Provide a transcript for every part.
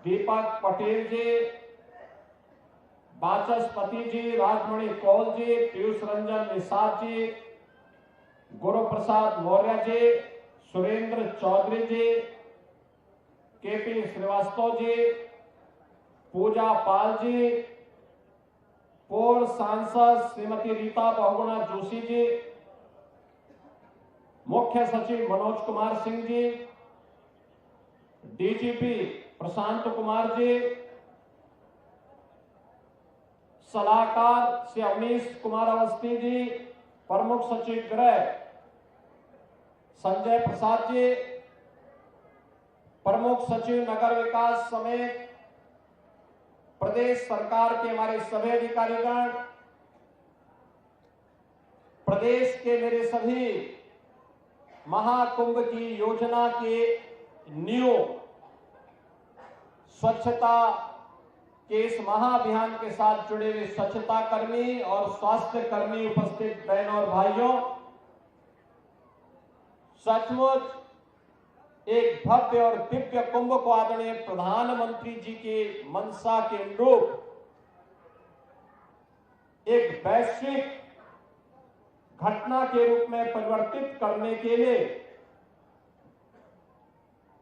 दीपक पटेल जी, वाचस्पति जी, राजमणि कौल जी, पीयूष रंजन निषाद जी, गुरु प्रसाद मौर्य जी, सुरेंद्र चौधरी जी, KP Srivastava ji, पूजा पाल जी, पूर्व सांसद श्रीमती रीता बहुगुणा जोशी जी, मुख्य सचिव मनोज कुमार सिंह जी, डीजीपी प्रशांत कुमार जी, सलाहकार श्री अवनीश कुमार अवस्थी जी, प्रमुख सचिव गृह संजय प्रसाद जी, प्रमुख सचिव नगर विकास समेत प्रदेश सरकार के हमारे सभी अधिकारीगण, प्रदेश के मेरे सभी महाकुंभ की योजना के न्यू स्वच्छता के इस महाअभियान के साथ जुड़े हुए स्वच्छता कर्मी और स्वास्थ्य कर्मी, उपस्थित बहनों और भाइयों, सचमुच एक भव्य और दिव्य कुंभ को आदरणीय प्रधानमंत्री जी के मंशा के अनुरूप एक वैश्विक घटना के रूप में परिवर्तित करने के लिए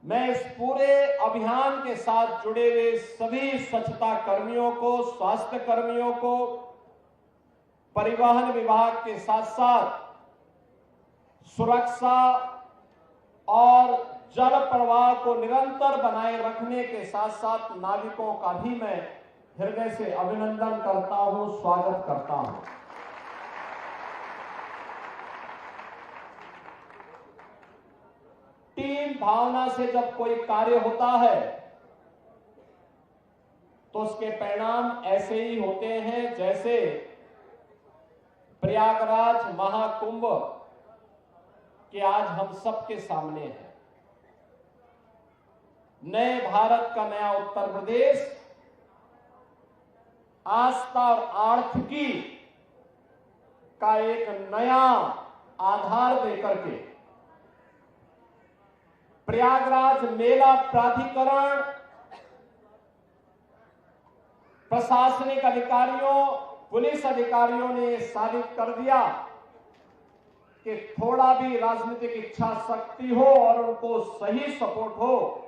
मैं इस पूरे अभियान के साथ जुड़े हुए सभी स्वच्छता कर्मियों को, स्वास्थ्य कर्मियों को, परिवहन विभाग के साथ साथ सुरक्षा और जल प्रवाह को निरंतर बनाए रखने के साथ साथ नाविकों का भी मैं हृदय से अभिनंदन करता हूं, स्वागत करता हूं। टीम भावना से जब कोई कार्य होता है तो उसके परिणाम ऐसे ही होते हैं जैसे प्रयागराज महाकुंभ के आज हम सबके सामने है। नए भारत का नया उत्तर प्रदेश आस्था और आर्थिकी का एक नया आधार देकर के प्रयागराज मेला प्राधिकरण, प्रशासनिक अधिकारियों, पुलिस अधिकारियों ने साबित कर दिया कि थोड़ा भी राजनीतिक इच्छा शक्ति हो और उनको सही सपोर्ट हो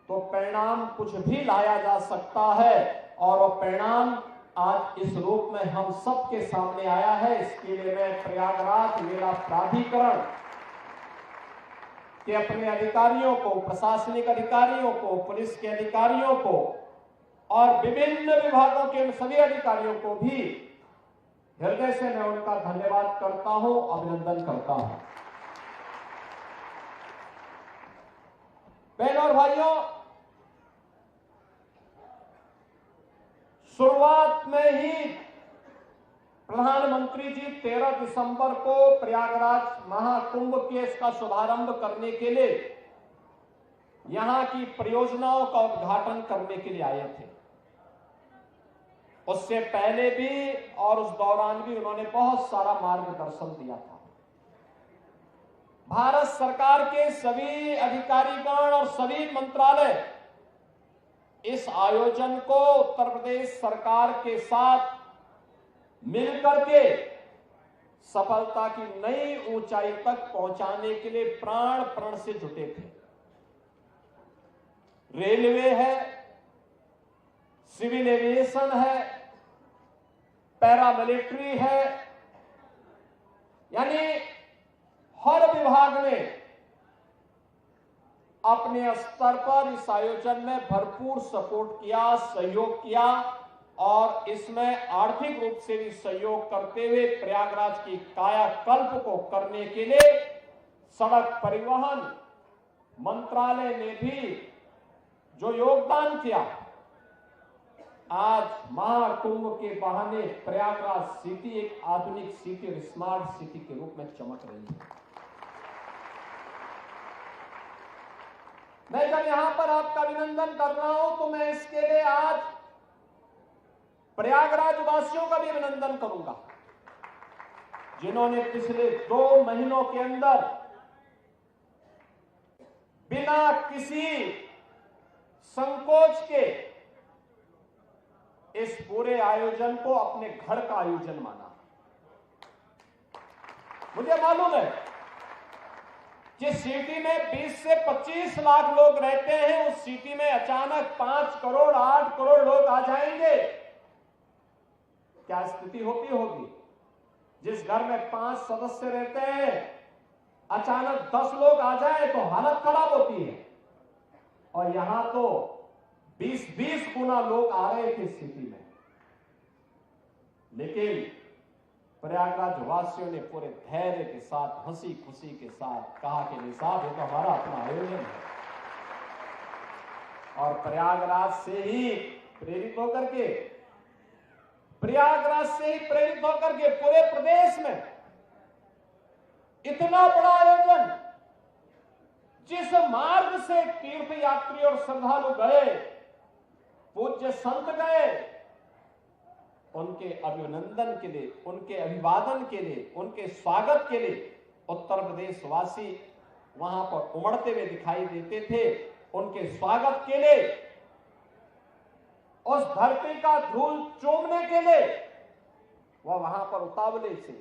तो परिणाम कुछ भी लाया जा सकता है। और वो परिणाम आज इस रूप में हम सबके सामने आया है। इसके लिए मैं प्रयागराज मेला प्राधिकरण के अपने अधिकारियों को, प्रशासनिक अधिकारियों को, पुलिस के अधिकारियों को और विभिन्न विभागों के सभी अधिकारियों को भी हृदय से मैं उनका धन्यवाद करता हूं, अभिनंदन करता हूं। बहनों और भाइयों, शुरुआत में ही प्रधानमंत्री जी 13 दिसंबर को प्रयागराज महाकुंभ के इसका शुभारंभ करने के लिए यहां की परियोजनाओं का उद्घाटन करने के लिए आए थे। उससे पहले भी और उस दौरान भी उन्होंने बहुत सारा मार्गदर्शन दिया था। भारत सरकार के सभी अधिकारीगण और सभी मंत्रालय इस आयोजन को उत्तर प्रदेश सरकार के साथ मिलकर के सफलता की नई ऊंचाई तक पहुंचाने के लिए प्राण प्रण से जुटे थे। रेलवे है, सिविल एविएशन है, पैरामिलिट्री है, यानी हर विभाग ने अपने स्तर पर इस आयोजन में भरपूर सपोर्ट किया, सहयोग किया और इसमें आर्थिक रूप से भी सहयोग करते हुए प्रयागराज की कायाकल्प को करने के लिए सड़क परिवहन मंत्रालय ने भी जो योगदान किया, आज महाकुंभ के बहाने प्रयागराज सिटी एक आधुनिक सिटी और स्मार्ट सिटी के रूप में चमक रही है। मैं जब यहां पर आपका अभिनंदन कर रहा हूं तो मैं इसके लिए आज प्रयागराज वासियों का भी अभिनंदन करूंगा, जिन्होंने पिछले 2 महीनों के अंदर बिना किसी संकोच के इस पूरे आयोजन को अपने घर का आयोजन माना। मुझे मालूम है जिस सिटी में 20 से 25 लाख लोग रहते हैं, उस सिटी में अचानक 5 करोड़ 8 करोड़ लोग आ जाएंगे, क्या स्थिति होगी। जिस घर में 5 सदस्य रहते हैं, अचानक 10 लोग आ जाए तो हालत खराब होती है। और यहां तो 20-20 गुना लोग आ रहे थे स्थिति में। लेकिन प्रयागराज वासियों ने पूरे धैर्य के साथ, हंसी खुशी के साथ कहा कि नहीं साहब, ये तो हमारा अपना आयोजन है। और प्रयागराज से ही प्रेरित होकर के पूरे प्रदेश में इतना बड़ा आयोजन, जिस मार्ग से तीर्थ यात्री और श्रद्धालु गए, पूज्य संत गए, उनके अभिनंदन के लिए, उनके अभिवादन के लिए, उनके स्वागत के लिए उत्तर प्रदेश वासी वहां पर उमड़ते हुए दिखाई देते थे। उनके स्वागत के लिए, उस धरती का धूल चूमने के लिए वह वहां पर उतावले से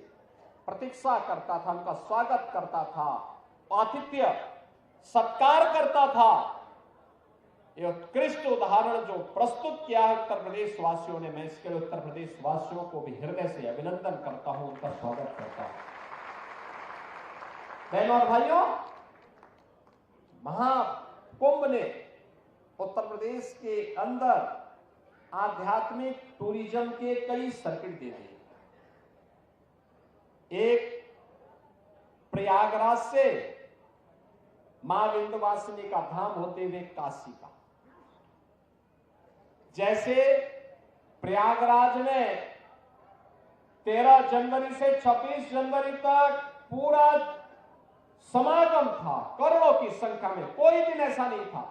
प्रतीक्षा करता था, उनका स्वागत करता था, आतिथ्य सत्कार करता था। यह उत्कृष्ट उदाहरण जो प्रस्तुत किया है उत्तर प्रदेश वासियों ने, मैं इसके लिए उत्तर प्रदेश वासियों को भी हृदय से अभिनंदन करता हूं, उनका स्वागत करता हूं। बहनों और भाइयों, महाकुंभ ने उत्तर प्रदेश के अंदर आध्यात्मिक टूरिज्म के कई सर्किट दे दिए। एक प्रयागराज से मां विंध्यवासिनी का धाम होते हुए काशी का। जैसे प्रयागराज में 13 जनवरी से 26 जनवरी तक पूरा समागम था, करोड़ों की संख्या में, कोई दिन ऐसा नहीं था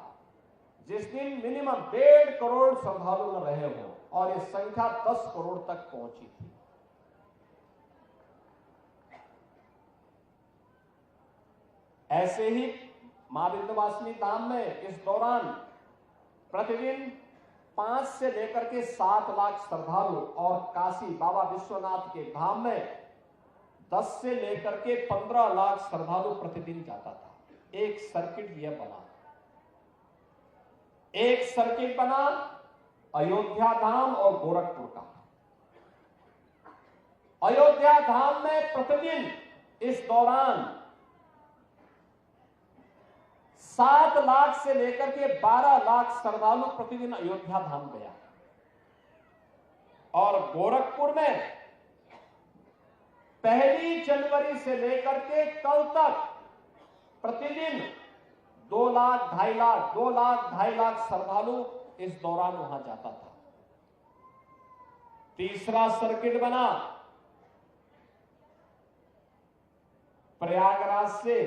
जिस दिन मिनिमम 1.5 करोड़ श्रद्धालु न रहे हो, और ये संख्या 10 करोड़ तक पहुंची थी। ऐसे ही मां विंध्यवासिनी धाम में इस दौरान प्रतिदिन 5 से लेकर के 7 लाख श्रद्धालु, और काशी बाबा विश्वनाथ के धाम में 10 से लेकर के 15 लाख श्रद्धालु प्रतिदिन जाता था। एक सर्किट यह बना, एक सर्किट बना अयोध्या धाम और गोरखपुर का। अयोध्या धाम में प्रतिदिन इस दौरान 7 लाख से लेकर के 12 लाख श्रद्धालु प्रतिदिन अयोध्या धाम गया, और गोरखपुर में 1 जनवरी से लेकर के कल तक प्रतिदिन 2 लाख 2.5 लाख 2 लाख 2.5 लाख श्रद्धालु इस दौरान वहां जाता था। तीसरा सर्किट बना प्रयागराज से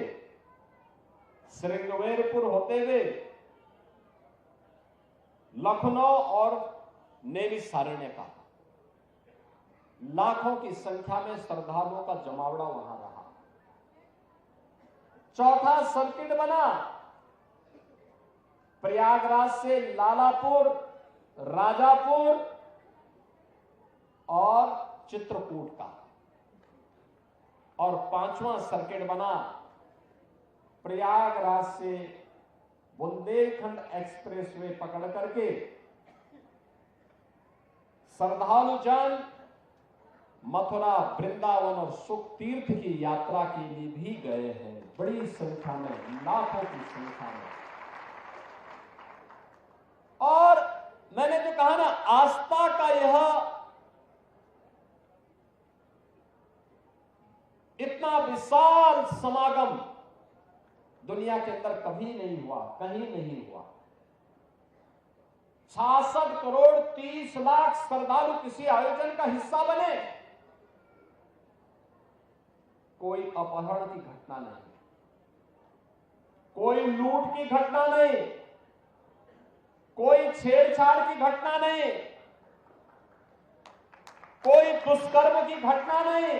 श्रृंगवेरपुर होते हुए लखनऊ और नेमिषारण्य का। लाखों की संख्या में श्रद्धालुओं का जमावड़ा वहां रहा। चौथा सर्किट बना प्रयागराज से लालापुर, राजापुर और चित्रकूट का। और 5वां सर्किट बना प्रयागराज से बुंदेलखंड एक्सप्रेसवे पकड़ करके श्रद्धालु जन मथुरा, वृंदावन और सुख तीर्थ की यात्रा के लिए भी गए हैं, बड़ी संख्या में, लाखों की संख्या में। और मैंने जो कहा ना, आस्था का यह इतना विशाल समागम दुनिया के अंदर कभी नहीं हुआ, कहीं नहीं हुआ। 66 करोड़ 30 लाख श्रद्धालु किसी आयोजन का हिस्सा बने। कोई अपहरण की घटना नहीं, कोई लूट की घटना नहीं, कोई छेड़छाड़ की घटना नहीं, कोई दुष्कर्म की घटना नहीं,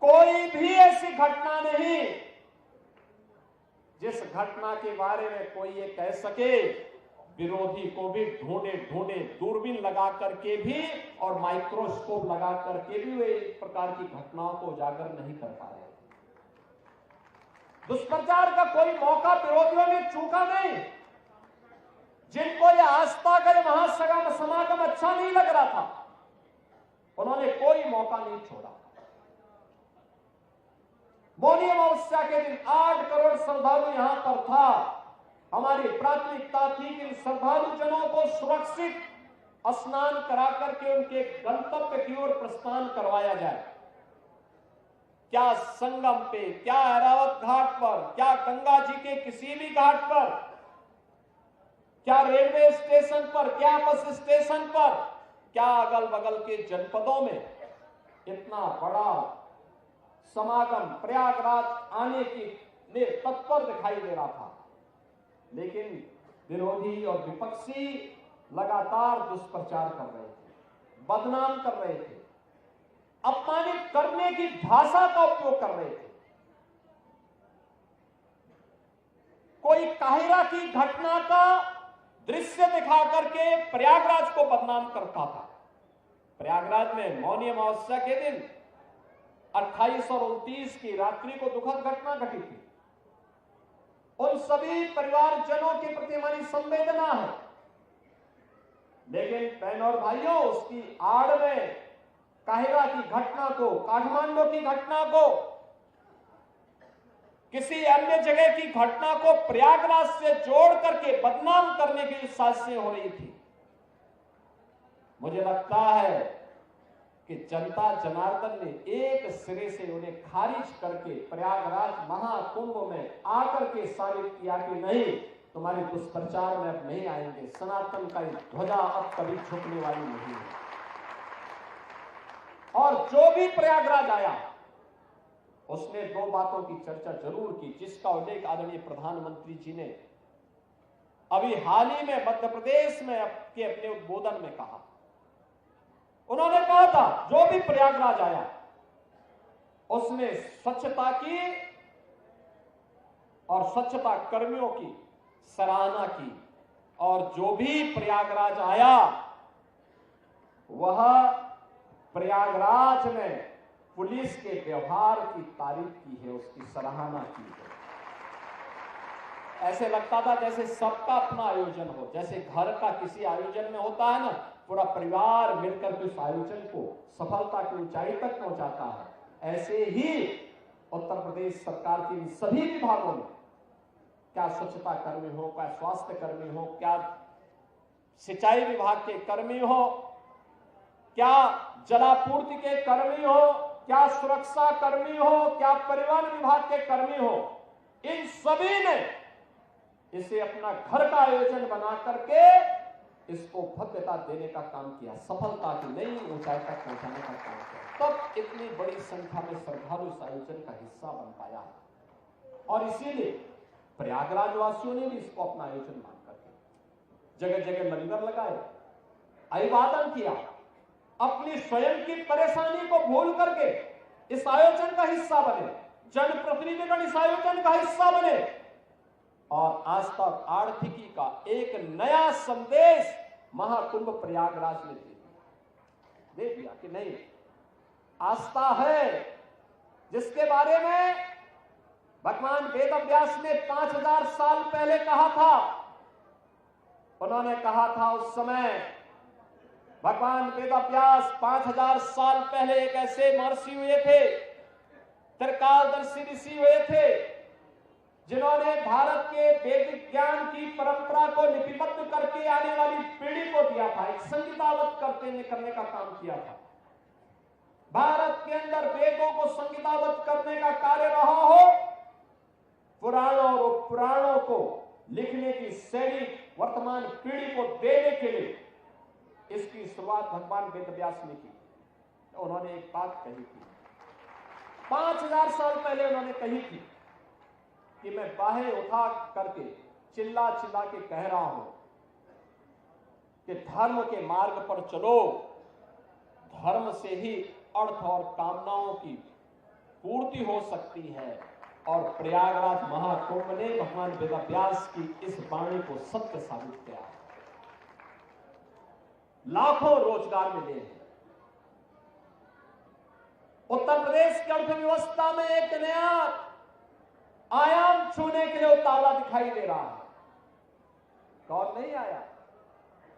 कोई भी ऐसी घटना नहीं जिस घटना के बारे में कोई ये कह सके, विरोधी को भी ढूंढे ढूंढे दूरबीन लगा करके भी और माइक्रोस्कोप लगा करके भी वे इस प्रकार की घटनाओं को उजागर नहीं कर पा रहे। दुष्प्रचार का कोई मौका विरोधियों ने चूका नहीं। जिनको ये आस्था का महासमागम अच्छा नहीं लग रहा था, उन्होंने कोई मौका नहीं छोड़ा। मौनी अमावस्या के दिन 8 करोड़ श्रद्धालु यहां पर था। हमारी प्राथमिकता थी कि इन श्रद्धालु जनों को सुरक्षित स्नान करा करके उनके गंतव्य की ओर प्रस्थान करवाया जाए। क्या संगम पे, क्या ऐरावत घाट पर, क्या गंगा जी के किसी भी घाट पर, क्या रेलवे स्टेशन पर, क्या बस स्टेशन पर, क्या अगल बगल के जनपदों में इतना बड़ा समागम प्रयागराज आने की लिए तत्पर दिखाई दे रहा था। लेकिन विरोधी और विपक्षी लगातार दुष्प्रचार कर रहे थे, बदनाम कर रहे थे, अपमानित करने की भाषा का उपयोग कर रहे थे। कोई काहिरा की घटना का दृश्य दिखा करके प्रयागराज को बदनाम करता था। प्रयागराज में मौनी अमावस्या के दिन 28 और 29 की रात्रि को दुखद घटना घटी थी। उन सभी परिवारजनों के प्रति हमारी संवेदना है। लेकिन बहनों और भाइयों, उसकी आड़ में काहिरा की घटना को, काठमांडू की घटना को, किसी अन्य जगह की घटना को प्रयागराज से जोड़ करके बदनाम करने की साजिशें हो रही थी। मुझे लगता है कि जनता जनार्दन ने एक सिरे से उन्हें खारिज करके प्रयागराज महाकुंभ में आकर के साबित किया कि नहीं, तुम्हारे दुष्प्रचार में अब नहीं आएंगे। सनातन का ध्वजा अब कभी झुकने वाली नहीं है। और जो भी प्रयागराज आया उसने 2 बातों की चर्चा जरूर की, जिसका उल्लेख आदरणीय प्रधानमंत्री जी ने अभी हाल ही में मध्य प्रदेश में अपने उद्बोधन में कहा। उन्होंने कहा था जो भी प्रयागराज आया उसने स्वच्छता की और स्वच्छता कर्मियों की सराहना की, और जो भी प्रयागराज आया वह प्रयागराज में पुलिस के व्यवहार की तारीफ की है, उसकी सराहना की है। ऐसे लगता था जैसे सबका अपना आयोजन हो, जैसे घर का किसी आयोजन में होता है ना, पूरा परिवार मिलकर के उस आयोजन को सफलता की ऊंचाई तक पहुंचाता है। ऐसे ही उत्तर प्रदेश सरकार के सभी विभागों में, क्या स्वच्छता कर्मी हो, क्या स्वास्थ्य कर्मी हो, क्या सिंचाई विभाग के कर्मी हो, क्या जलापूर्ति के कर्मी हो, क्या सुरक्षा कर्मी हो, क्या परिवहन विभाग के कर्मी हो, इन सभी ने इसे अपना घर का आयोजन बना करके इसको भव्यता देने का काम किया, सफलता की नई ऊंचाई तक पहुंचाने का काम किया। तब इतनी बड़ी संख्या में श्रद्धालु इस आयोजन का हिस्सा बन पाया, और इसीलिए प्रयागराज वासियों ने भी इसको अपना आयोजन मान करके जगह जगह लंगर लगाए, अभिवादन किया, अपनी स्वयं की परेशानी को भूल करके इस आयोजन का हिस्सा बने, जनप्रतिनिधिगण इस आयोजन का हिस्सा बने, और आज तक आर्थिकी का एक नया संदेश महाकुंभ प्रयागराज में दे दिया कि नहीं, आस्था है जिसके बारे में भगवान वेदव्यास ने 5000 साल पहले कहा था। उन्होंने कहा था उस समय भगवान वेदव्यास 5000 साल पहले एक ऐसे महर्षि हुए थे, त्रिकालदर्शी ऋषि हुए थे, जिन्होंने भारत के वैदिक ज्ञान की परंपरा को लिपिबद्ध करके आने वाली पीढ़ी को दिया था, एक संहिताबद्ध करने का काम किया था। भारत के अंदर वेदों को संहिताबद्ध करने का कार्य रहा हो, पुराणों और पुराणों को लिखने की शैली वर्तमान पीढ़ी को देने के लिए इसकी शुरुआत भगवान वेदव्यास ने की। तो उन्होंने एक बात कही थी, 5000 साल पहले उन्होंने कही थी कि मैं बाहें उठा करके चिल्ला चिल्ला के कह रहा हूं कि धर्म के मार्ग पर चलो, धर्म से ही अर्थ और कामनाओं की पूर्ति हो सकती है, और प्रयागराज महाकुंभ ने भगवान वेदव्यास की इस वाणी को सत्य साबित किया। लाखों रोजगार मिले हैं। उत्तर प्रदेश की अर्थव्यवस्था में एक नया आयाम छूने के लिए उतावला दिखाई दे रहा है। कौन नहीं आया?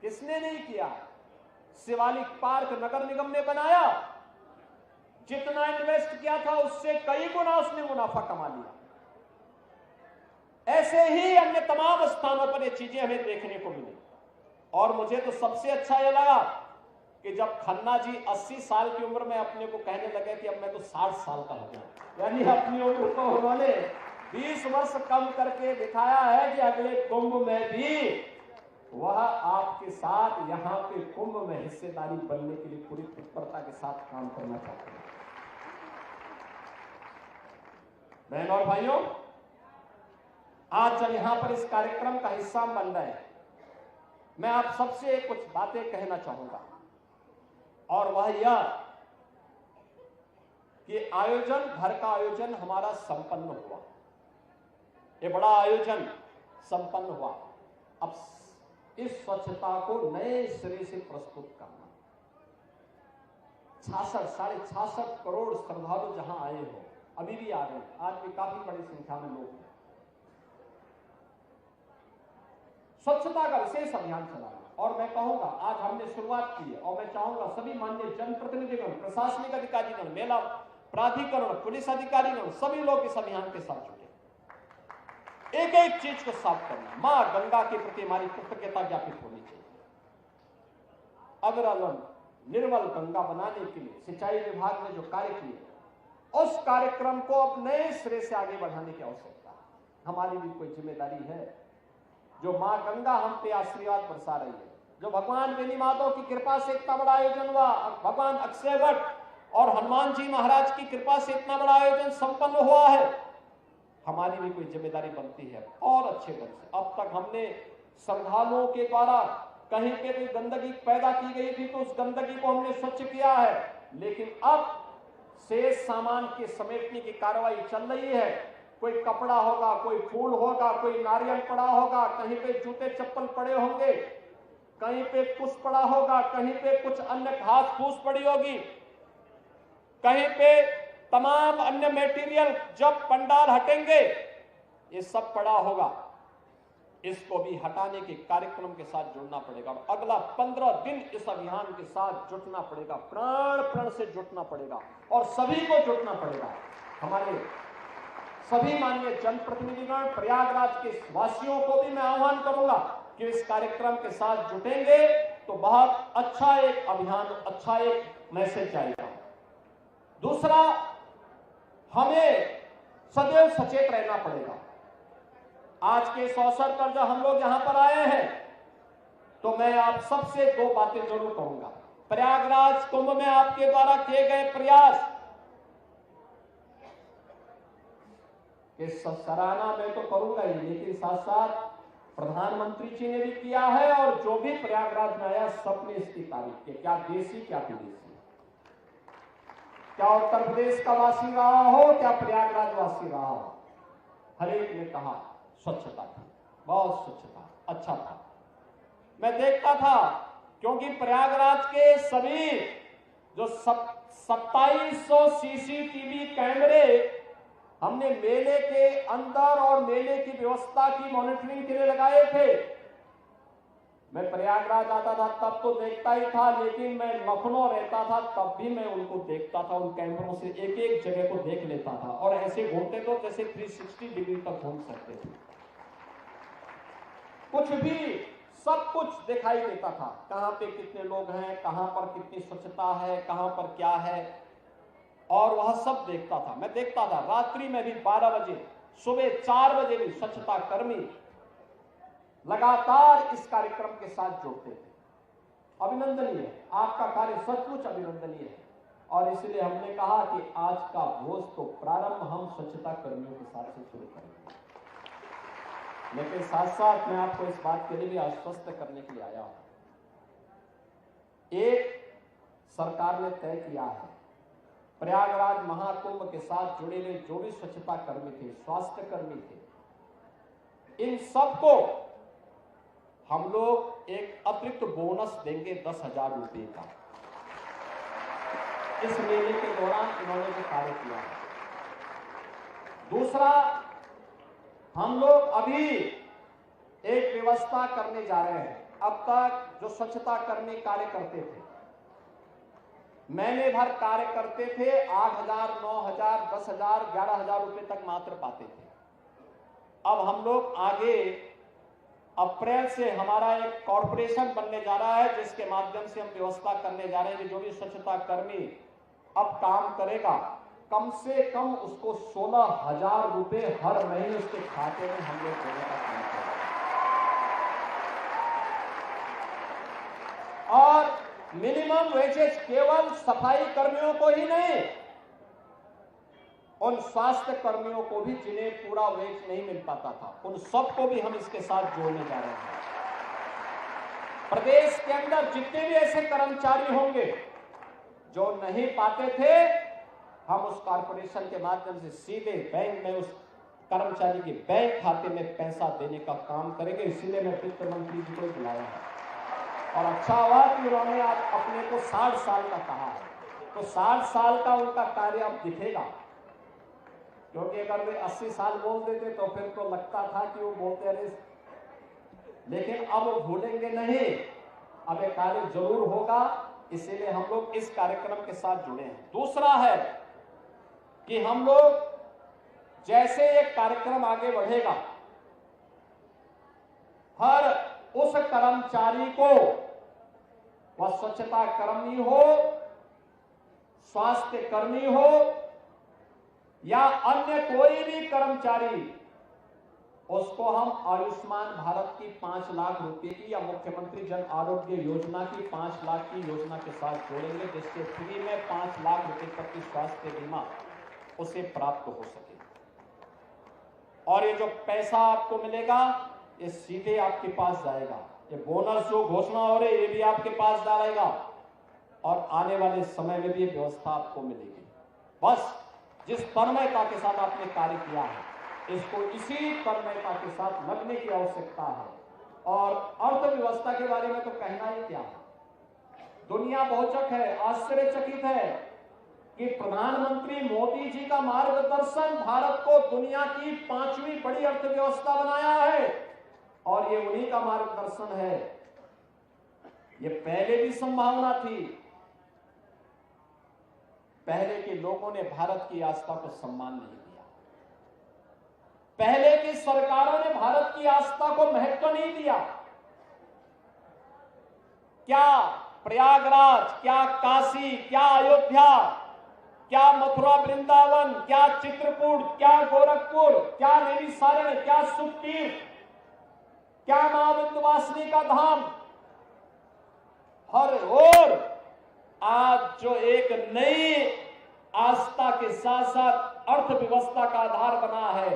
किसने नहीं किया? शिवालिक पार्क नगर निगम ने बनाया, जितना इन्वेस्ट किया था उससे कई गुना उसने मुनाफा कमा लिया। ऐसे ही अन्य तमाम स्थानों पर ये चीजें हमें देखने को मिली। और मुझे तो सबसे अच्छा यह लगा कि जब खन्ना जी 80 साल की उम्र में अपने को कहने लगे कि अब मैं तो 60 साल का हो गया, यानी अपनी उम्र को उन्होंने 20 वर्ष कम करके दिखाया है कि अगले कुंभ में भी वह आपके साथ यहां पे कुंभ में हिस्सेदारी बनने के लिए पूरी तत्परता के साथ काम करना चाहते हैं। बहनों और भाइयों, आज जब यहां पर इस कार्यक्रम का हिस्सा बन रहे हैं, मैं आप सबसे कुछ बातें कहना चाहूंगा, और वह यह कि आयोजन, घर का आयोजन हमारा संपन्न हुआ। ये बड़ा आयोजन संपन्न हुआ। अब इस स्वच्छता को नए सिरे से प्रस्तुत करना। 66.5 करोड़ श्रद्धालु जहां आए हो, अभी भी आ रहे हैं, आज भी काफी बड़ी संख्या में लोग हैं। स्वच्छता का विशेष अभियान चलाना। और मैं कहूंगा आज हमने शुरुआत की है, और मैं चाहूंगा सभी माननीय जनप्रतिनिधिगण, प्रशासनिक अधिकारीगण, मेला प्राधिकरण, पुलिस अधिकारीगण, सभी लोग इस अभियान के साथ जुटे। एक एक चीज को साफ करना। मां गंगा के प्रति हमारी कृतज्ञता ज्ञापित होनी चाहिए। अविरल निर्मल गंगा बनाने के लिए सिंचाई विभाग ने जो कार्य किए, उस कार्यक्रम को अब नए सिरे से आगे बढ़ाने की आवश्यकता है। हमारी भी कोई जिम्मेदारी है। जो मां गंगा हम पे आशीर्वाद बरसा रही है, जो भगवान बेनी माधव की कृपा से इतना बड़ा आयोजन हुआ, भगवान अक्षयवट और हनुमान जी महाराज की कृपा से इतना बड़ा आयोजन संपन्न हुआ है, हमारी भी कोई जिम्मेदारी बनती है और अच्छे ढंग से। अब तक हमने श्रद्धालुओं के द्वारा कहीं पे भी गंदगी पैदा की गई थी तो उस गंदगी को हमने स्वच्छ किया है, लेकिन अब शेष सामान के समेटने की कार्रवाई चल रही है। कोई कपड़ा होगा, कोई फूल होगा, कोई नारियल पड़ा होगा, कहीं पे जूते चप्पल पड़े होंगे, कहीं पे कुछ पड़ा होगा, कहीं पे कुछ अन्य घास फूस पड़ी होगी, कहीं पे तमाम अन्य मटेरियल जब पंडाल हटेंगे ये सब पड़ा होगा। इसको भी हटाने के कार्यक्रम के साथ जुड़ना पड़ेगा और अगला 15 दिन इस अभियान के साथ जुटना पड़ेगा, प्राण प्रण से जुटना पड़ेगा और सभी को जुटना पड़ेगा। हमारे सभी माननीय जनप्रतिनिधिगण, प्रयागराज के वासियों को भी मैं आह्वान करूंगा कि इस कार्यक्रम के साथ जुटेंगे तो बहुत अच्छा एक अभियान, अच्छा एक मैसेज आएगा। दूसरा, हमें सदैव सचेत रहना पड़ेगा। आज के इस अवसर पर जब हम लोग यहां पर आए हैं तो मैं आप सबसे 2 बातें जरूर कहूंगा। प्रयागराज कुंभ में आपके द्वारा किए गए प्रयास कि सराहना मैं तो करूंगा ही, लेकिन साथ साथ प्रधानमंत्री जी ने भी किया है और जो भी प्रयागराज में आया सबने इसकी तारीफ की, क्या देसी क्या विदेशी, क्या उत्तर प्रदेश का वासी रहा हो, क्या प्रयागराज वासी रहा हो, हर एक ने कहा स्वच्छता थी, बहुत स्वच्छता, अच्छा था। मैं देखता था क्योंकि प्रयागराज के सभी जो 2700 सीसीटीवी कैमरे हमने मेले के अंदर और मेले की व्यवस्था की मॉनिटरिंग के लिए लगाए थे। मैं प्रयागराज आता था तब तो देखता ही था, लेकिन मैं लखनऊ रहता था तब भी मैं उनको देखता था, उन कैमरों से एक एक जगह को देख लेता था और ऐसे घूमते तो जैसे 360 डिग्री तक घूम सकते थे। कुछ भी सब कुछ दिखाई देता था, कहां पे कितने लोग हैं, कहां पर कितनी स्वच्छता है, कहां पर क्या है, और वह सब देखता था। मैं देखता था रात्रि में भी 12 बजे, सुबह 4 बजे भी स्वच्छता कर्मी लगातार इस कार्यक्रम के साथ जुड़ते थे। अभिनंदनीय है, आपका कार्य सचमुच अभिनंदनीय है और इसलिए हमने कहा कि आज का भोज तो प्रारंभ हम स्वच्छता कर्मियों के साथ से शुरू करेंगे। लेकिन साथ साथ मैं आपको इस बात के लिए भी आश्वस्त करने के लिए आया हूं। एक, सरकार ने तय किया है प्रयागराज महाकुंभ के साथ जुड़े हुए जो भी स्वच्छता कर्मी थे, स्वास्थ्य कर्मी थे, इन सबको हम लोग एक अतिरिक्त बोनस देंगे 10,000 रुपए का। इस मेले के दौरान इन्होंने जो कार्य किया है। दूसरा, हम लोग अभी एक व्यवस्था करने जा रहे हैं। अब तक जो स्वच्छता कर्मी कार्य करते थे, महीने भर कार्य करते थे, 8,000, 9,000, 10,000, 11,000 रुपए तक मात्र पाते थे। अब हम लोग आगे अप्रैल से हमारा एक कॉर्पोरेशन बनने जा रहा है, जिसके माध्यम से हम व्यवस्था करने जा रहे हैं कि जो भी स्वच्छता कर्मी अब काम करेगा, कम से कम उसको 16,000 रुपए हर महीने उसके खाते में हम लोग देने का काम करेंगे। और मिनिमम वेजेज केवल सफाई कर्मियों को ही नहीं, उन स्वास्थ्य कर्मियों को भी जिन्हें पूरा वेज नहीं मिल पाता था, उन सबको भी हम इसके साथ जोड़ने जा रहे हैं। प्रदेश के अंदर जितने भी ऐसे कर्मचारी होंगे जो नहीं पाते थे, हम उस कॉर्पोरेशन के माध्यम से सीधे बैंक में उस कर्मचारी के बैंक खाते में पैसा देने का काम करेंगे। इसीलिए मैं वित्त मंत्री जी को बुलाया है। और अच्छा हुआ कि उन्होंने आप अपने को 60 साल का कहा है, तो 60 साल का उनका कार्य अब दिखेगा। क्योंकि अगर वे 80 साल बोल देते तो फिर तो लगता था कि वो बोलते रहे, लेकिन अब वो भूलेंगे नहीं, अब ये कार्य जरूर होगा। इसीलिए हम लोग इस कार्यक्रम के साथ जुड़े हैं। दूसरा है कि हम लोग जैसे ये कार्यक्रम आगे बढ़ेगा, हर उस कर्मचारी को, वह स्वच्छता कर्मी हो, स्वास्थ्य कर्मी हो या अन्य कोई भी कर्मचारी, उसको हम आयुष्मान भारत की 5 लाख रुपए की या मुख्यमंत्री जन आरोग्य योजना की 5 लाख की योजना के साथ जोड़ेंगे, जिससे फ्री में 5 लाख रुपए तक की स्वास्थ्य बीमा उसे प्राप्त हो सके। और ये जो पैसा आपको मिलेगा, ये सीधे आपके पास जाएगा। ये बोनस जो घोषणा हो रही है, ये भी आपके पास जाएगा और आने वाले समय में भी ये व्यवस्था आपको मिलेगी। बस जिस तन्मयता के साथ आपने कार्य किया है, इसको इसी तन्मयता के साथ लगने की आवश्यकता है। और अर्थव्यवस्था के बारे में तो कहना ही क्या है। दुनिया बहुचक है, आश्चर्यचकित है कि प्रधानमंत्री मोदी जी का मार्गदर्शन भारत को दुनिया की 5वीं बड़ी अर्थव्यवस्था बनाया है। और ये उन्हीं का मार्गदर्शन है। ये पहले भी संभावना थी, पहले के लोगों ने भारत की आस्था को सम्मान नहीं दिया, पहले की सरकारों ने भारत की आस्था को महत्व नहीं दिया। क्या प्रयागराज, क्या काशी, क्या अयोध्या, क्या मथुरा वृंदावन, क्या चित्रकूट, क्या गोरखपुर, क्या नैमिषारण्य, क्या सुखतीर्थ, क्या मां विंध्यवासिनी का धाम, हर ओर आज जो एक नई आस्था के साथ साथ अर्थव्यवस्था का आधार बना है,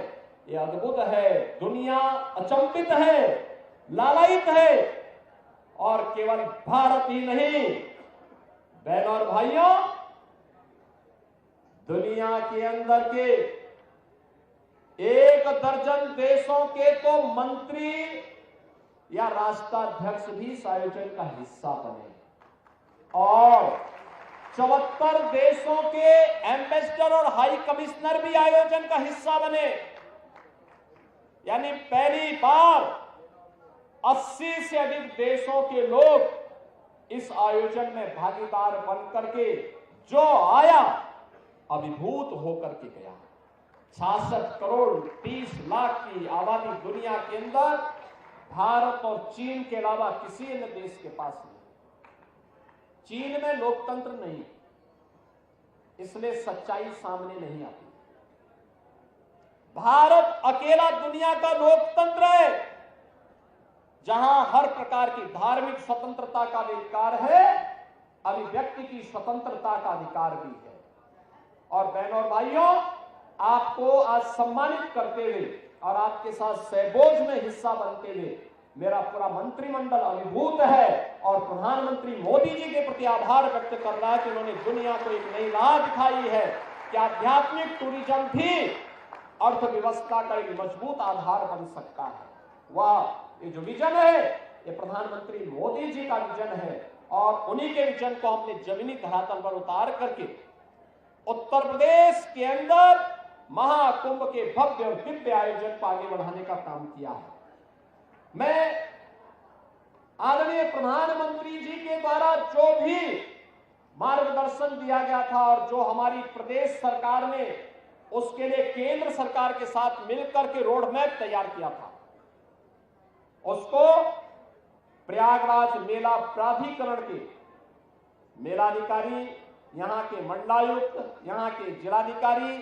यह अद्भुत है। दुनिया अचंभित है, लालायित है। और केवल भारत ही नहीं, बहनों और भाइयों, दुनिया के अंदर के 1 दर्जन देशों के तो मंत्री या राष्ट्राध्यक्ष भी इस आयोजन का हिस्सा बने और 74 देशों के एम्बेसडर और हाई कमिश्नर भी आयोजन का हिस्सा बने। यानी पहली बार 80 से अधिक देशों के लोग इस आयोजन में भागीदार बनकर के जो आया, अभिभूत होकर के गया। 66 करोड़ 30 लाख की आबादी दुनिया के अंदर भारत और चीन के अलावा किसी अन्य देश के पास नहीं। चीन में लोकतंत्र नहीं, इसलिए सच्चाई सामने नहीं आती। भारत अकेला दुनिया का लोकतंत्र है जहां हर प्रकार की धार्मिक स्वतंत्रता का अधिकार है, अभिव्यक्ति की स्वतंत्रता का अधिकार भी है। और बहनों और भाइयों, आपको आज सम्मानित करते हुए और आपके साथ सहभोज में हिस्सा बनते हुए मेरा पूरा मंत्रिमंडल अभिभूत है और प्रधानमंत्री मोदी जी के प्रति आभार व्यक्त कर रहा है कि उन्होंने दुनिया को एक नई राह दिखाई है कि आध्यात्मिक टूरिज्म भी अर्थव्यवस्था का एक मजबूत आधार बन सकता है। वह ये जो विजन है ये प्रधानमंत्री मोदी जी का विजन है और उन्हीं के विजन को हमने जमीनी धरातल पर उतार करके उत्तर प्रदेश के अंदर महाकुंभ के भव्य और दिव्य आयोजन को आगे बढ़ाने का काम किया है। मैं आदरणीय प्रधानमंत्री जी के द्वारा जो भी मार्गदर्शन दिया गया था और जो हमारी प्रदेश सरकार ने उसके लिए केंद्र सरकार के साथ मिलकर के रोड मैप तैयार किया था, उसको प्रयागराज मेला प्राधिकरण के मेलाधिकारी, यहां के मंडलायुक्त, यहां के जिलाधिकारी,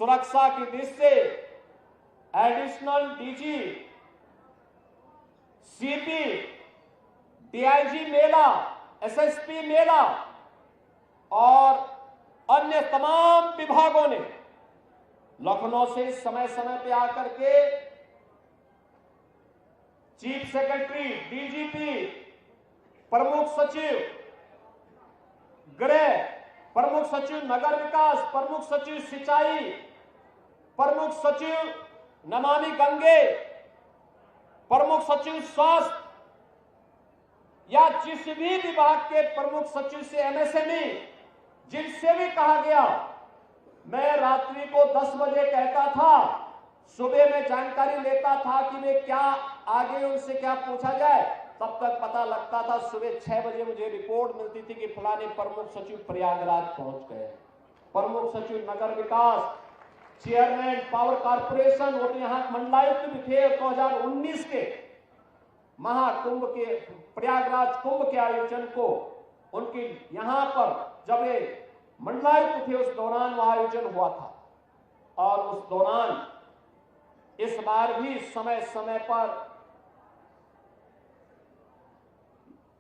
सुरक्षा की दृष्टि से एडिशनल डीजी, सीपी, डीआईजी मेला, एसएसपी मेला और अन्य तमाम विभागों ने लखनऊ से समय समय पे आकर के चीफ सेक्रेटरी, डीजीपी, प्रमुख सचिव गृह, प्रमुख सचिव नगर विकास, प्रमुख सचिव सिंचाई, प्रमुख सचिव नमामि गंगे, प्रमुख सचिव स्वास्थ्य या जिस भी विभाग के प्रमुख सचिव से एमएसएमई, जिनसे भी कहा गया, मैं रात्रि को 10 बजे कहता था, सुबह में जानकारी लेता था कि वे क्या आगे उनसे क्या पूछा जाए, तब तक पता लगता था सुबह 6 बजे मुझे रिपोर्ट मिलती थी कि फलाने प्रमुख सचिव प्रयागराज पहुंच गए, प्रमुख सचिव नगर विकास, चेयरमैन पावर कॉर्पोरेशन, वो यहाँ मंडलायुक्त भी थे। 2019 के महाकुंभ के प्रयागराज कुंभ के आयोजन को उनके यहां पर जब ये मंडलायुक्त थे उस दौरान वह आयोजन हुआ था और उस दौरान इस बार भी समय समय पर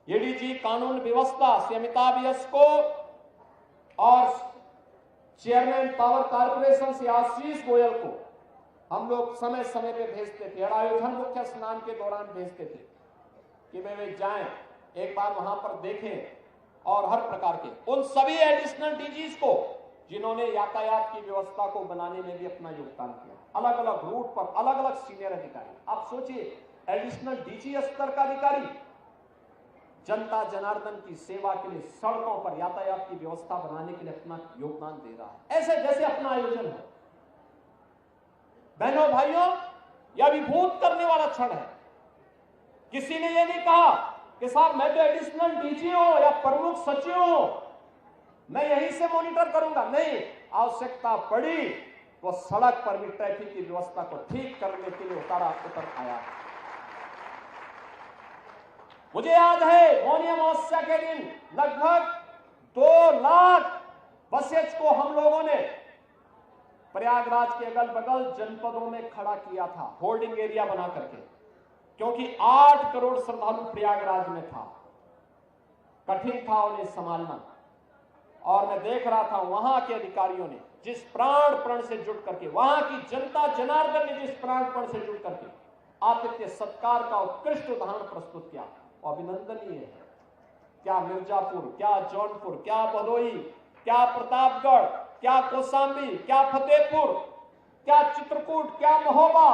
एडीजी कानून व्यवस्था से अमिताभ यश को और चेयरमैन पावर कॉर्पोरेशन से आशीष गोयल को हम लोग समय समय पे भेजते थे और आयोजन मुख्य स्नान के दौरान भेजते थे कि वे जाएं, एक बार वहां पर देखें और हर प्रकार के उन सभी एडिशनल डीजीज को जिन्होंने यातायात की व्यवस्था को बनाने में भी अपना योगदान किया, अलग अलग रूट पर अलग अलग सीनियर अधिकारी। आप सोचिए, एडिशनल डीजी स्तर का अधिकारी जनता जनार्दन की सेवा के लिए सड़कों पर यातायात की व्यवस्था बनाने के लिए अपना योगदान दे रहा है, ऐसे जैसे अपना आयोजन है। बहनों भाइयों, यह अभिभूत करने वाला क्षण है। किसी ने यह नहीं कहा कि साहब मैं तो एडिशनल डीजी हूं या प्रमुख सचिव हूं, मैं यहीं से मॉनिटर करूंगा। नहीं, आवश्यकता पड़ी तो सड़क पर भी ट्रैफिक की व्यवस्था को ठीक करने के लिए उतर आया। मुझे याद है मौनी अमावस्या के दिन लगभग 2 लाख बसेज को हम लोगों ने प्रयागराज के अगल बगल जनपदों में खड़ा किया था, होल्डिंग एरिया बना करके, क्योंकि 8 करोड़ श्रद्धालु प्रयागराज में था। कठिन था उन्हें संभालना और मैं देख रहा था वहां के अधिकारियों ने जिस प्राण प्रण से जुट करके, वहां की जनता जनार्दन ने जिस प्राण प्रण से जुट करके आतिथ्य सत्कार का उत्कृष्ट उदाहरण प्रस्तुत किया, अभिनंदनीय है। क्या मिर्जापुर, क्या जौनपुर, क्या भदोही, क्या प्रतापगढ़, क्या कौशाम्बी, क्या फतेहपुर, क्या चित्रकूट, क्या महोबा,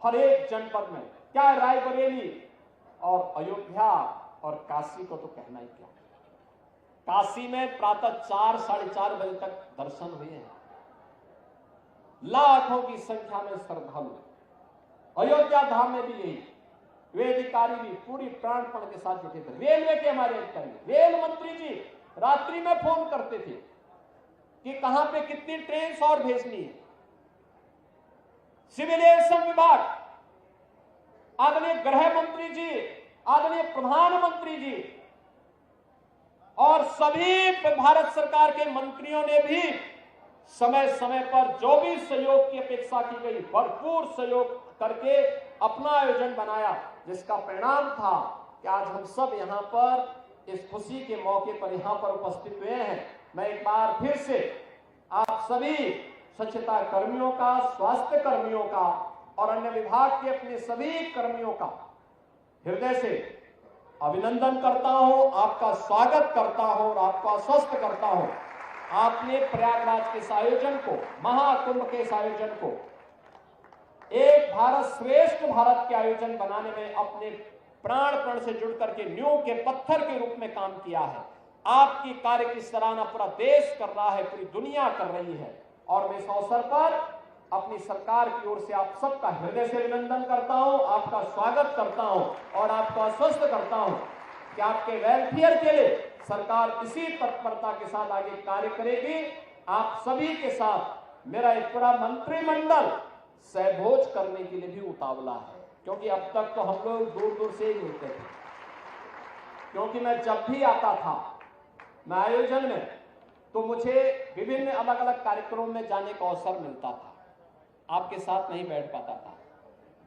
हर एक जनपद में, क्या रायबरेली और अयोध्या और काशी को तो कहना ही क्या। काशी में प्रातः 4 साढ़े 4 बजे तक दर्शन हुए हैं, लाखों की संख्या में श्रद्धालु। अयोध्या धाम में भी यही, वे अधिकारी भी पूरी प्राणपण के साथ जुटे थे। रेलवे के हमारे अधिकारी, रेल मंत्री जी रात्रि में फोन करते थे कि कहां पे कितनी ट्रेन और भेजनी है। सिविल एविएशन विभाग, आदरणीय गृह मंत्री जी, आदरणीय प्रधानमंत्री जी और सभी भारत सरकार के मंत्रियों ने भी समय समय पर जो भी सहयोग की अपेक्षा की गई भरपूर सहयोग करके अपना आयोजन बनाया, जिसका परिणाम था कि आज हम सब यहां पर इस खुशी के मौके पर यहां पर उपस्थित हुए हैं। मैं एक बार फिर से आप सभी स्वच्छता कर्मियों का, स्वास्थ्य कर्मियों का और अन्य विभाग के अपने सभी कर्मियों का हृदय से अभिनंदन करता हूं, आपका स्वागत करता हूं और आपको आश्वस्त करता हूं। आपने प्रयागराज के इस आयोजन को, महाकुंभ के इस आयोजन को एक भारत श्रेष्ठ भारत के आयोजन बनाने में अपने प्राण से जुड़ करके नींव के पत्थर के रूप में काम किया है। आपकी कार्य की सराहना पूरा देश कर रहा है, पूरी दुनिया कर रही है और मैं इस अवसर पर अपनी सरकार की ओर से आप सबका हृदय से अभिनंदन करता हूं, आपका स्वागत करता हूं और आपको आश्वस्त करता हूं कि आपके वेलफेयर के लिए सरकार इसी तत्परता के साथ आगे कार्य करेगी। आप सभी के साथ मेरा एक पूरा मंत्रिमंडल सहभोज करने के लिए भी उतावला है, क्योंकि अब तक तो हम लोग दूर दूर से ही मिलते थे। क्योंकि मैं जब भी आता था मैं आयोजन में, तो मुझे विभिन्न अलग अलग कार्यक्रमों में जाने का अवसर मिलता था, आपके साथ नहीं बैठ पाता था।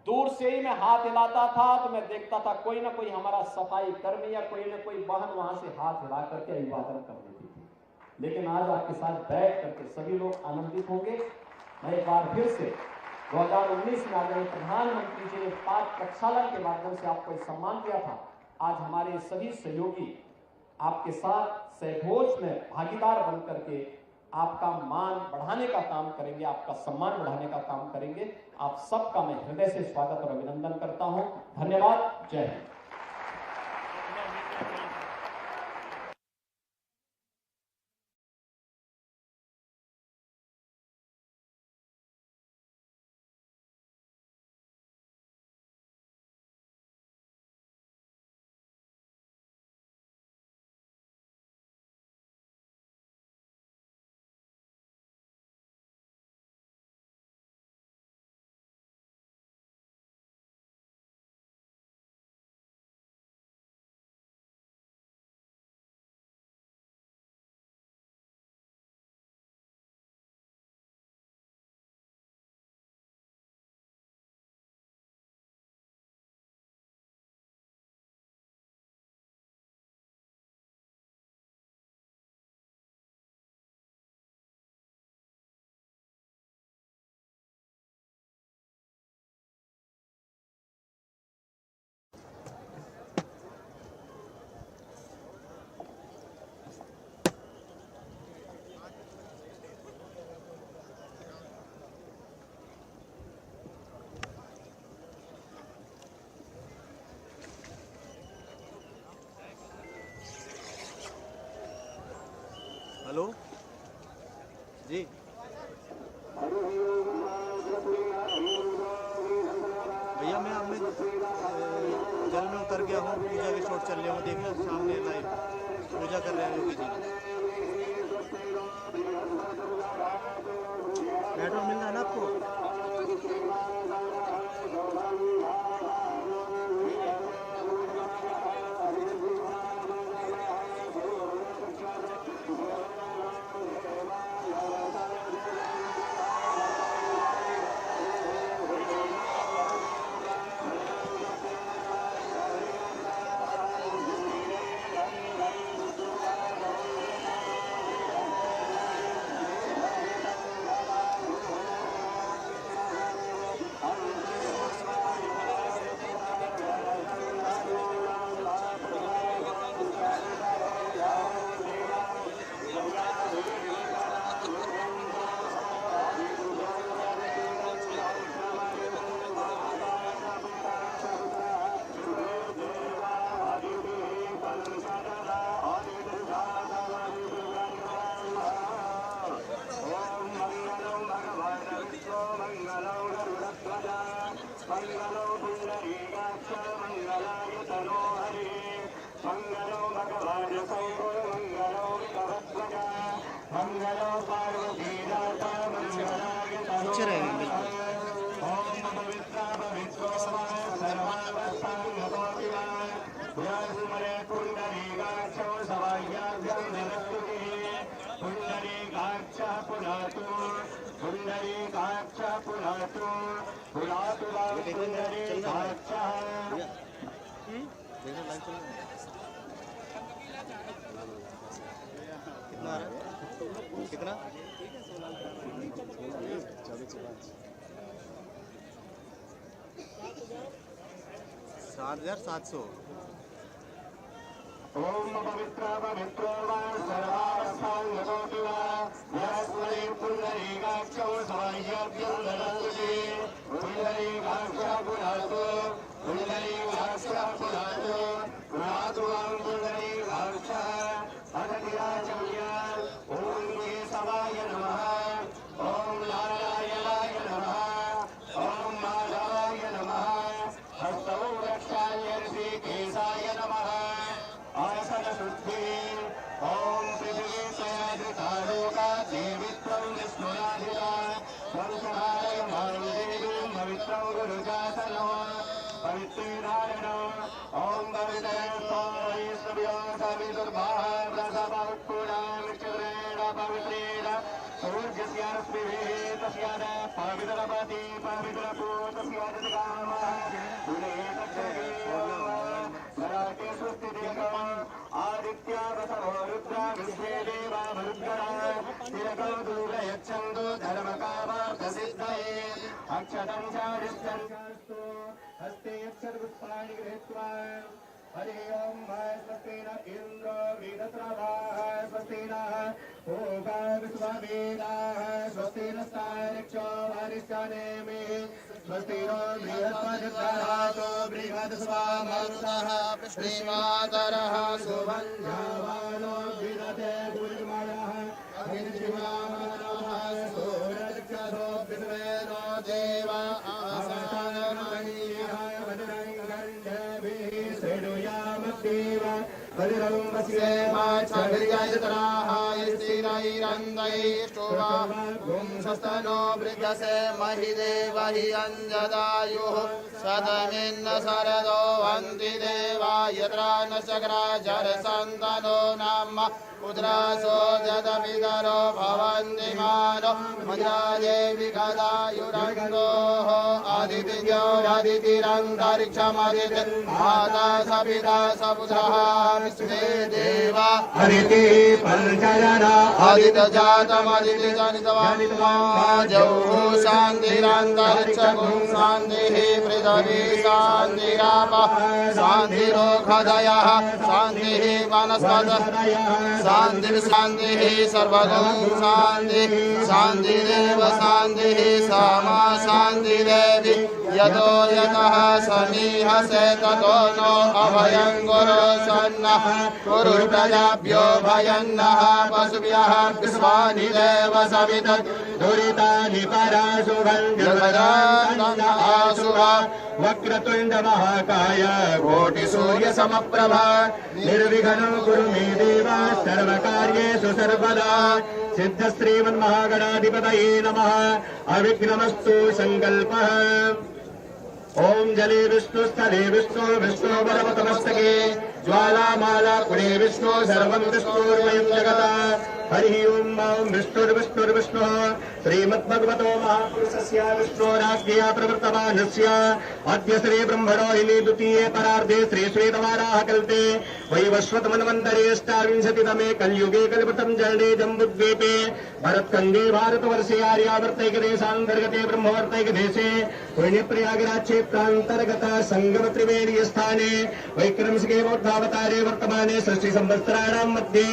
दूर से ही मैं हाथ हिलाता था तो मैं देखता था कोई ना कोई हमारा सफाई कर्मी या कोई ना कोई बहन वहां से हाथ हिला करके अभिवादन कर देती थी। लेकिन आज आपके साथ बैठ करके सभी लोग आनंदित होंगे। मैं एक बार फिर से 2019 में आदरणीय प्रधानमंत्री जी ने 5 प्रक्षालन के माध्यम से आपको सम्मान दिया था। आज हमारे सभी सहयोगी आपके साथ सहभोज में भागीदार बन करके आपका मान बढ़ाने का काम करेंगे, आपका सम्मान बढ़ाने का काम करेंगे। आप सबका मैं हृदय से स्वागत और अभिनंदन करता हूं। धन्यवाद। जय हिंद। हेलो जी। भैया मैं अब जल में उतर गया हूँ, पूजा के शॉट चल रहे हो, देखना सामने लाइव पूजा कर रहे हैं योगी जी। पेट्रोल मिल रहा है ना आपको? पीछे रहेंगे बिल्कुल। कितना आ रहा है? कितना? 7,700। ओम पवित्र पवित्रो वा सर्वावस्थांगतोऽपि वा यस्मै पुण्डरीकाक्षौ समाह्याभ्यं ददतुते पुण्डरीकाक्षः पुनातु पुण्डरीकाक्षः पुनातु पुनातु वां पुण्डरीकाक्षः अदतिराचम्य ओम केशवाय नमः ओम नारायणाय नमः ओम माधवाय नमः हस्तौ रक्षाय ऋषिकेशाय नमः आसन शुद्धि ओम पृथ्वी सयादितालोका देवित्वं विष्णुराधिता संसहाय महादेवीं पवित्रं गुरुजासनो पवित्रीधारण ओम पवित्रस्तोयस्तव्यो सविदुर्भाः प्रसवत्पुरामिष्टग्रेण पवित्रेण सूर्यस्य रश्मिभिः तस्याद पवित्रपति पवित्रपूतस्यादिकामः नराके सुस्थितिकम् आदित्या वसवो रुद्रा विश्वे देवा मरुद्गणः तिलकौ दूरयच्छन्तु धर्मकामार्थसिद्धये अक्षतं चारिष्टं चास्तु हस्ते यच्छद्पुष्पाणि गृहीत्वा हरि ओम स्वस्ति न इंद्रो वेदस्रवाः स्वस्ति नः पूषा विश्ववेदाः स्वस्ति नस्तार्क्ष्यो वारिष्ठानेमिः स्वस्ति नो बृहस्पतिर्दधातु बृहत्स्वामरुतः श्रीमातरः सुवन्ध्यावानो विदते गुरुमणः हिंसिमानः सूरजक्षसो विद्वेनो देव आसानमणीयः वदनङ्गण्डभिः श्रेणुयामद्देव बलिरं वस्येमाच्छाभिर्यजतराः स्थिरैरन्दैष्टुवा गुंसस्तनो वृद्धसे महिदेवहि अञ्जदायुः शतमिन्न शरदो वन्ति देवा यत्र न चक्रा जरसन्तनो नाम पुत्रासो जदपितरो भवन्ति मानो मजादेवि गदायुरङ्गोः आदितिजोरदितिरन्तरिक्षमदिति माता सपिता सपुत्रः विश्वे देवा हरिति पञ्चजना हरितजातमदितिजनितवाजौः शान्तिरन्तरिक्षगुं शान्तिः पृथिवी शान्तिरापः शान्तिरोषधयः शान्तिः वनस्पतयः शान्तिः शान्तिः सर्वगं शान्तिः शान्तिरेव शान्तिः सामा शान्तिरेवि यतो यतः समीहसे ततो नो अभयं गुरो सन्नः कुरु प्रजाभ्यो भयन्नः पशुभ्यः विश्वानि देव सवितत् दुरितानि पराशुभं जगदानन्दः वक्रतुण्ड महाकाय कोटिसूर्यसमप्रभा निर्विघ्नं कुरु मे देव सर्वकार्येषु सर्वदा सिद्धश्रीमन्महागणाधिपतये नमः अविघ्नमस्तु संकल्पः ओम जले विष्णु स्थले विष्णु विष्णु परमतमस्तके ज्वालामाला कुणे विष्णु सर्वं विष्णुर्वयं जगता हरि ओम विष्णुर्विष्णुर्विष्णु श्रीमद्भगवतो महापुरुषस्य विष्णोराज्ञया प्रवर्तमानस्य अद्य श्री ब्रह्मणोहिनी द्वितीये परार्धे श्री श्वेतवाराह कल्पे वैवस्वतमन्वन्तरे अष्टाविंशतितमे कलियुगे कल्पतं जरणे जम्बुद्वीपे भरतखण्डे भारतवर्षे आर्यावर्तैकदेशान्तर्गते ब्रह्मवर्तैकदेशे पुण्यप्रयागराज क्षेत्रान्तर्गत संगम त्रिवेणी स्थाने वैक्रमसिके बौद्धावतारे वर्तमाने षष्ठी संवत्सराणां मध्ये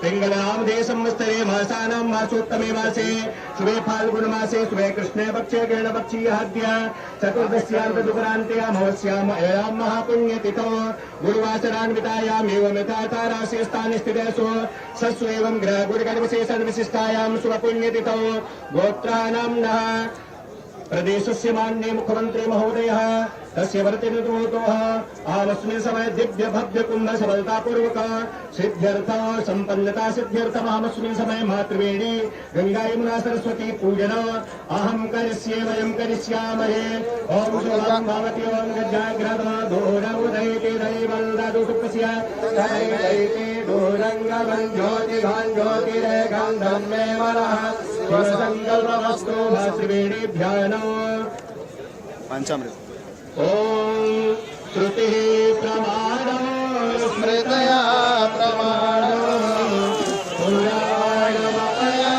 पिङ्गलनामधे संवत्सरे मासानां मासोत्तमे मासे शुभे फाल्गुन मासे शुभे कृष्णे पक्षे कृष्णपक्षीयाद्य चतुर्दश्यान्तदुपरान्ते अमावस्यां महापुण्यतिथौ गुरुवासरान्वितायामेव मिथातारासि स्थाने स्थितेषु सस्व एवं ग्रह गुरुगणविशेषविशिष्टायां शुभपुण्यतिथौ गोत्राणां नः प्रदेशस्य मान्ये मुख्यमंत्री महोदयः तस्य वर्तिर्तोः आमस्मिन् समय दिव्य भव्य कुंभ सफलता पूर्वक सिद्ध्यर्थ संपन्नता सिद्ध्यर्थ आमस्मिन् समय मातृवेणी गंगा यमुना सरस्वती पूजन अहं करिष्ये वयं करिष्यामहे ओम शुभं भवति ओम गजाग्रह दोरमुदयते दैवल्दादु सुखस्य दैते दोरंगं ज्योतिर्गं धम्मे मनः संकल्पमस्तु मातृवेणीभ्यः पंचामृत ओम श्रुतिः प्रमाणो स्मृतया प्रमाणो पुराणमया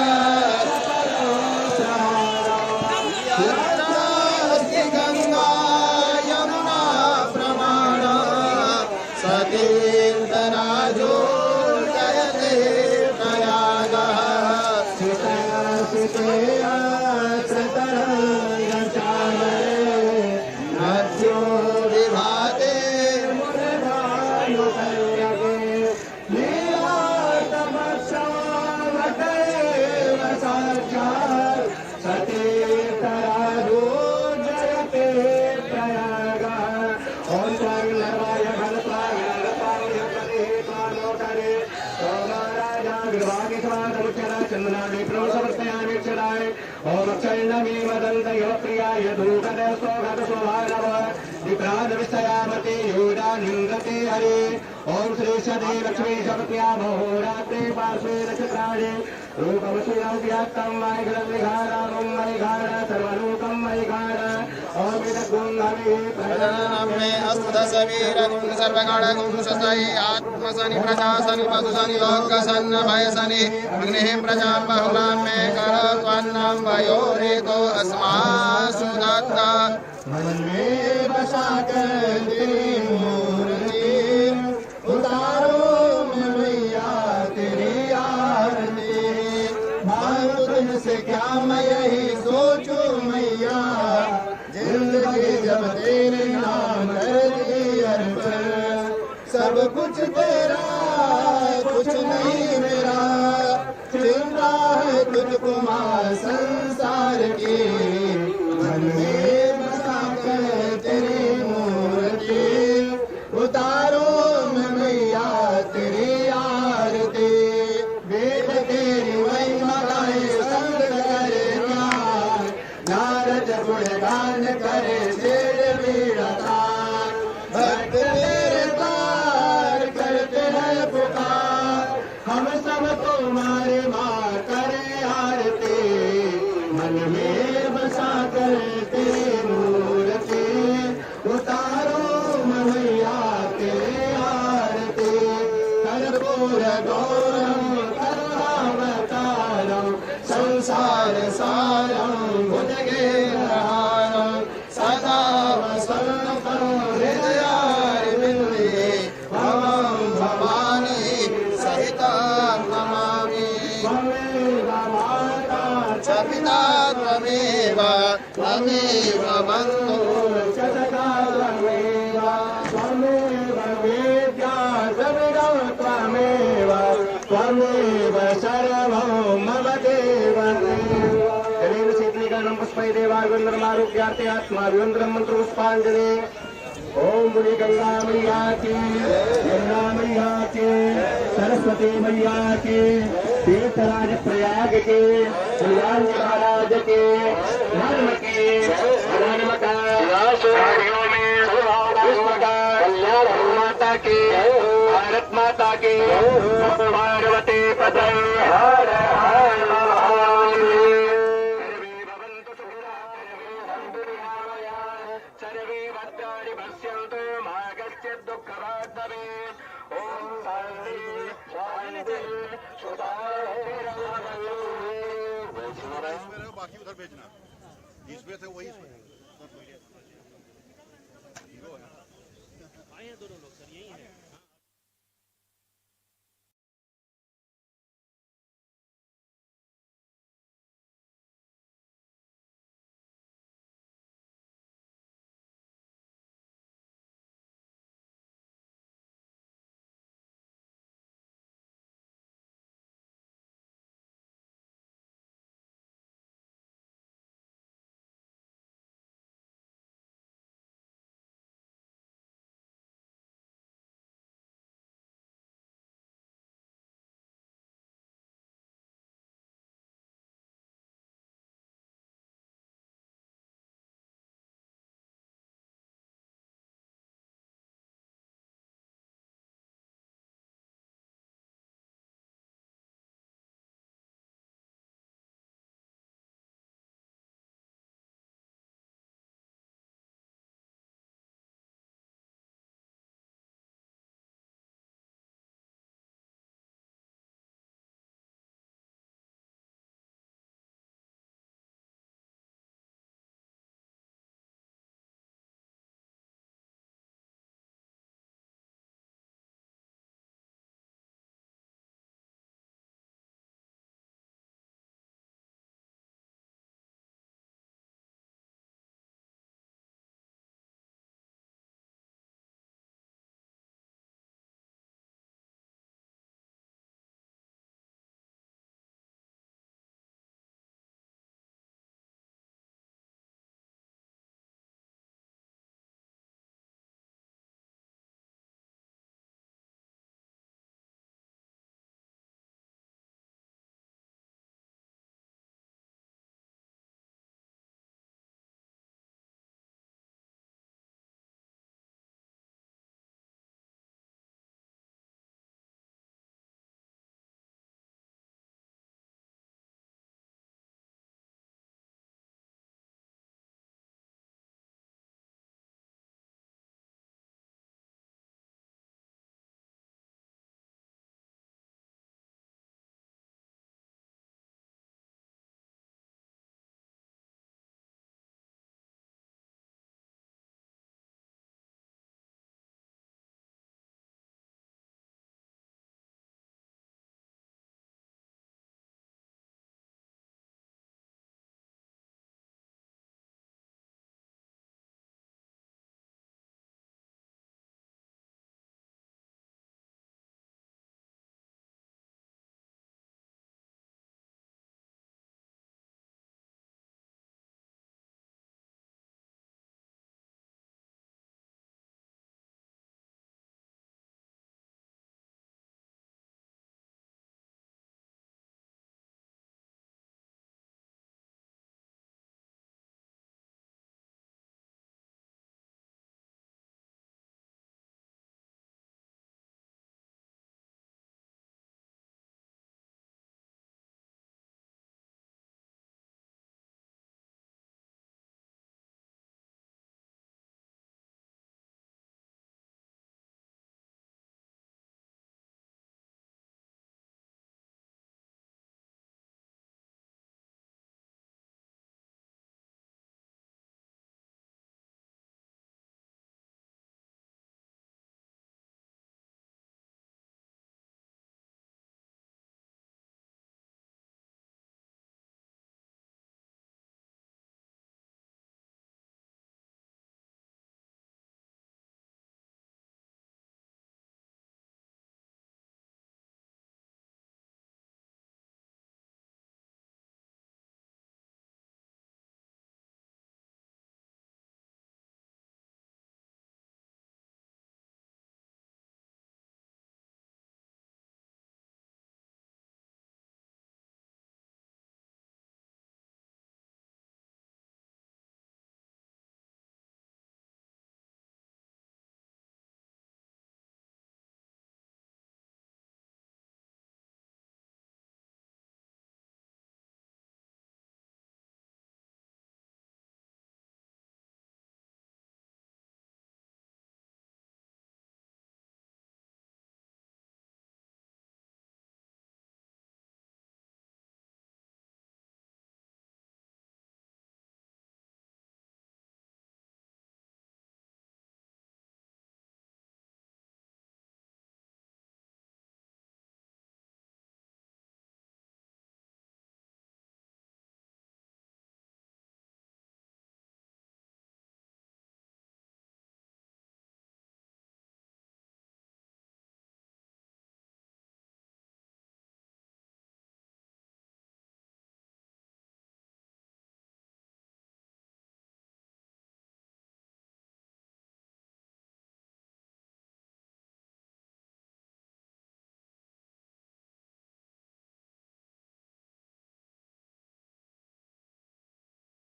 यत्रास्ति गंगा यमुना प्रमाणो पूर्णानि प्रवसवर्तयामि क्षराय ओम क्षण्णमी मदन्तय प्रियाय धूकद सोगद सोभानव विप्राद विषयामते योगा निंगते हरे ओम श्री सदे लक्ष्मी शपत्या महोरात्रे पार्श्वे नक्षत्राणे रूपमश्रियं व्याप्तं वैघ्रं विघारं वैघार सर्वलोकं वैघार ओम विदग्गुंहवे प्रजननमे अस्तुतसवीरं सर्वगणगुं ससै आत्मसनि प्रजासनि पशुसनि लोकसन्न भयसनि अग्निः प्रजां बहुलां मे करोत्वन्नं वयोरेतो अस्मासु दत्ता मन में बसा कर तेरी मूर्ति उतारो मैं मैया तेरी आरती मांगू तुझसे क्या मैं यही सोचूं मैया जिंदगी जब तेरे नाम कर दी अर्पण सब कुछ तेरा कुछ नहीं मेरा चिंता है तुझको मां संसार की मन में तेरी मूर्ति उतारो मैं मैया तेरी आरती वेद तेरी महिमा गाए संग करे ज्ञान नारद गुणगान करे शेर वीरतान भक्त तेरे द्वार करते हैं पुकार हम सब तुम्हारे माँ करे आरती मन में बसा कर तेरी उतारो मैया तेरे आरती कर्पूर गौरम करुणावतारम संसार सारम भुजगेन्द्रहारम सदा वसन्तं हृदयारविन्दे भवं भवानी सहितं नमामि त्वमेव माता च पिता त्वमेव त्वमेव बन्धुः त्वमेव सर्वं मम देव जलेन शीतलीकरणं पुष्पै देवाभिवन्दनमारोग्यार्थे आत्माभिवन्दनं मन्त्रपुष्पाञ्जलि ओम बुढ़ी गंगा मैया की यमुना मैया की सरस्वती मैया की तीर्थराज प्रयाग के कल्याण महाराज के धर्म के धर्म का कल्याण माता के भारत माता के पार्वती पदे हर हर महादेव सर्वे भद्राणि पश्यन्तु मा कश्चित् दुःखभाग्भवे ॐ शान्ति शान्ति बाकी उधर भेजना जिसमें थे वही